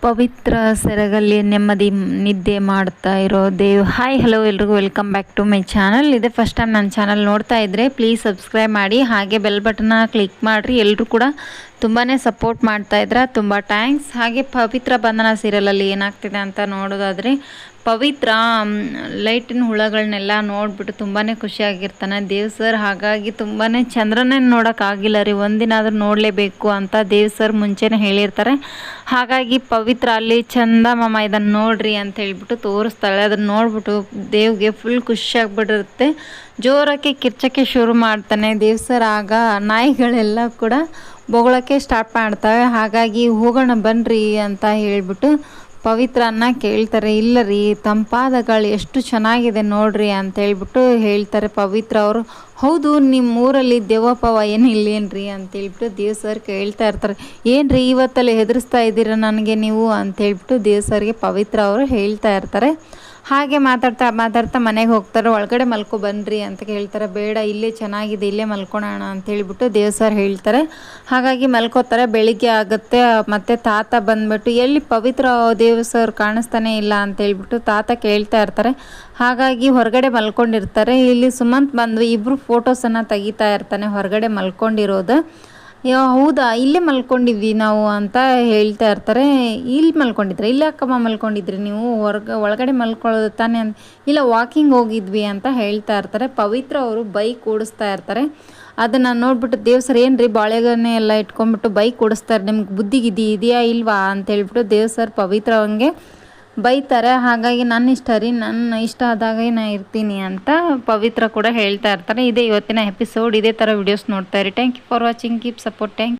ಪವಿತ್ರ ಸೆರಗಲ್ಲಿ ನೆಮ್ಮದಿ ನಿದ್ದೆ ಮಾಡ್ತಾ ಇರೋ ದೇವ್. ಹಾಯ್ ಹಲೋ ಎಲ್ರಿಗೂ welcome back to my channel. ಇದೇ ಫಸ್ಟ್ ಟೈಮ್ ನನ್ನ ಚಾನಲ್ ನೋಡ್ತಾ ಇದ್ದರೆ ಪ್ಲೀಸ್ ಸಬ್ಸ್ಕ್ರೈಬ್ ಮಾಡಿ, ಹಾಗೆ ಬೆಲ್ ಬಟನ್ನ ಕ್ಲಿಕ್ ಮಾಡಿರಿ. ಎಲ್ಲರೂ ಕೂಡ ತುಂಬಾ ಸಪೋರ್ಟ್ ಮಾಡ್ತಾಯಿದ್ರ, ತುಂಬ ಥ್ಯಾಂಕ್ಸ್. ಹಾಗೆ ಪವಿತ್ರ ಬಂಧನ ಸೀರಿಯಲಲ್ಲಿ ಏನಾಗ್ತಿದೆ ಅಂತ ನೋಡೋದಾದರೆ, ಪವಿತ್ರ ಲೈಟಿನ ಹುಳಗಳನ್ನೆಲ್ಲ ನೋಡಿಬಿಟ್ಟು ತುಂಬಾ ಖುಷಿಯಾಗಿರ್ತಾನೆ ದೇವ್ ಸರ್. ಹಾಗಾಗಿ ತುಂಬಾ ಚಂದ್ರನೇ ನೋಡೋಕ್ಕಾಗಿಲ್ಲ ರೀ, ಒಂದಿನ ಆದರೂ ನೋಡಲೇಬೇಕು ಅಂತ ದೇವ್ ಸರ್ ಮುಂಚೆನೇ ಹೇಳಿರ್ತಾರೆ. ಹಾಗಾಗಿ ಪವಿತ್ರ ಅಲ್ಲಿ ಚಂದ ಮಾಮ ಇದನ್ನು ನೋಡ್ರಿ ಅಂತ ಹೇಳ್ಬಿಟ್ಟು ತೋರಿಸ್ತಾಳೆ. ಅದನ್ನು ನೋಡ್ಬಿಟ್ಟು ದೇವ್ಗೆ ಫುಲ್ ಖುಷಿಯಾಗ್ಬಿಟ್ಟಿರುತ್ತೆ. ಜೋರಕ್ಕೆ ಕಿರ್ಚಕ್ಕೆ ಶುರು ಮಾಡ್ತಾನೆ ದೇವ್ ಸರ್. ಆಗ ನಾಯಿಗಳೆಲ್ಲ ಕೂಡ ಬೊಗಳಕ್ಕೆ ಸ್ಟಾರ್ಟ್ ಮಾಡ್ತವೆ. ಹಾಗಾಗಿ ಹೋಗೋಣ ಬನ್ನಿರಿ ಅಂತ ಹೇಳ್ಬಿಟ್ಟು ಪವಿತ್ರನ ಕೇಳ್ತಾರೆ. ಇಲ್ಲ ರೀ, ತಂಪಾದ ಗಾಳಿ ಎಷ್ಟು ಚೆನ್ನಾಗಿದೆ ನೋಡ್ರಿ ಅಂತ ಹೇಳ್ಬಿಟ್ಟು ಹೇಳ್ತಾರೆ ಪವಿತ್ರ ಅವರು. ಹೌದು, ನಿಮ್ಮ ಊರಲ್ಲಿ ದೆವ್ವಪ್ಪವ ಏನಿಲ್ಲೇನ್ರಿ ಅಂತ ಹೇಳ್ಬಿಟ್ಟು ದೇವ್ ಸರ್ ಕೇಳ್ತಾ ಇರ್ತಾರೆ. ಏನ್ರಿ ಇವತ್ತಲ್ಲಿ ಹೆದರಿಸ್ತಾ ಇದ್ದೀರಾ ನನಗೆ ನೀವು ಅಂತ ಹೇಳ್ಬಿಟ್ಟು ದೇವ್ ಸರ್ಗೆ ಪವಿತ್ರ ಅವರು ಹೇಳ್ತಾ ಇರ್ತಾರೆ. ಹಾಗೆ ಮಾತಾಡ್ತಾ ಮನೆಗೆ ಹೋಗ್ತಾರೆ. ಒಳಗಡೆ ಮಲ್ಕೊ ಬನ್ನಿರಿ ಅಂತ ಕೇಳ್ತಾರೆ. ಬೇಡ, ಇಲ್ಲೇ ಚೆನ್ನಾಗಿದೆ, ಇಲ್ಲೇ ಮಲ್ಕೊಳೋಣ ಅಂತ ಹೇಳ್ಬಿಟ್ಟು ದೇವ್ ಸರ್ ಹೇಳ್ತಾರೆ. ಹಾಗಾಗಿ ಮಲ್ಕೋತಾರೆ. ಬೆಳಿಗ್ಗೆ ಆಗುತ್ತೆ. ಮತ್ತು ತಾತ ಬಂದ್ಬಿಟ್ಟು ಎಲ್ಲಿ ಪವಿತ್ರ ದೇವ್ ಸರ್ ಕಾಣಿಸ್ತಾನೆ ಇಲ್ಲ ಅಂತ ಹೇಳ್ಬಿಟ್ಟು ತಾತ ಕೇಳ್ತಾ ಇರ್ತಾರೆ. ಹಾಗಾಗಿ ಹೊರಗಡೆ ಮಲ್ಕೊಂಡಿರ್ತಾರೆ. ಇಲ್ಲಿ ಸುಮಂತ್ ಬಂದು ಇಬ್ಬರು ಫೋಟೋಸನ್ನು ತೆಗಿತಾ ಇರ್ತಾನೆ ಹೊರಗಡೆ ಮಲ್ಕೊಂಡಿರೋದು. ಹೌದಾ, ಇಲ್ಲೇ ಮಲ್ಕೊಂಡಿದ್ವಿ ನಾವು ಅಂತ ಹೇಳ್ತಾ ಇರ್ತಾರೆ. ಇಲ್ಲಿ ಮಲ್ಕೊಂಡಿದ್ರೆ, ಇಲ್ಲ ಅಕ್ಕಮ್ಮ ಮಲ್ಕೊಂಡಿದ್ರಿ ನೀವು ಒಳಗಡೆ ಮಲ್ಕೊಳ್ಳೋದು ತಾನೇ ಅಂತ. ಇಲ್ಲ, ವಾಕಿಂಗ್ ಹೋಗಿದ್ವಿ ಅಂತ ಹೇಳ್ತಾ ಇರ್ತಾರೆ. ಪವಿತ್ರ ಅವರು ಬೈಕ್ ಓಡಿಸ್ತಾ ಇರ್ತಾರೆ. ಅದನ್ನು ನೋಡ್ಬಿಟ್ಟು ದೇವ್ ಸರ್, ಏನು ರೀ ಬಾಳೆಗೊನೆ ಎಲ್ಲ ಇಟ್ಕೊಂಡ್ಬಿಟ್ಟು ಬೈಕ್ ಓಡಿಸ್ತಾರೆ, ನಿಮ್ಗೆ ಬುದ್ಧಿಗಿದ್ದಿ ಇದೆಯಾ ಇಲ್ವಾ ಅಂತ ಹೇಳ್ಬಿಟ್ಟು ದೇವ್ ಸರ್ ಪವಿತ್ರ ಅವಂಗೆ ಬೈತಾರೆ. ಹಾಗಾಗಿ ನನ್ನ ಇಷ್ಟ ರೀ, ನನ್ನ ಇಷ್ಟ ಆದಾಗೆ ನಾನು ಇರ್ತೀನಿ ಅಂತ ಪವಿತ್ರ ಕೂಡ ಹೇಳ್ತಾ ಇರ್ತಾರೆ. ಇದೇ ಇವತ್ತಿನ ಎಪಿಸೋಡ್. ಇದೇ ಥರ ವಿಡಿಯೋಸ್ ನೋಡ್ತಾ ಇರಿ. Thank you for watching, keep support. Thank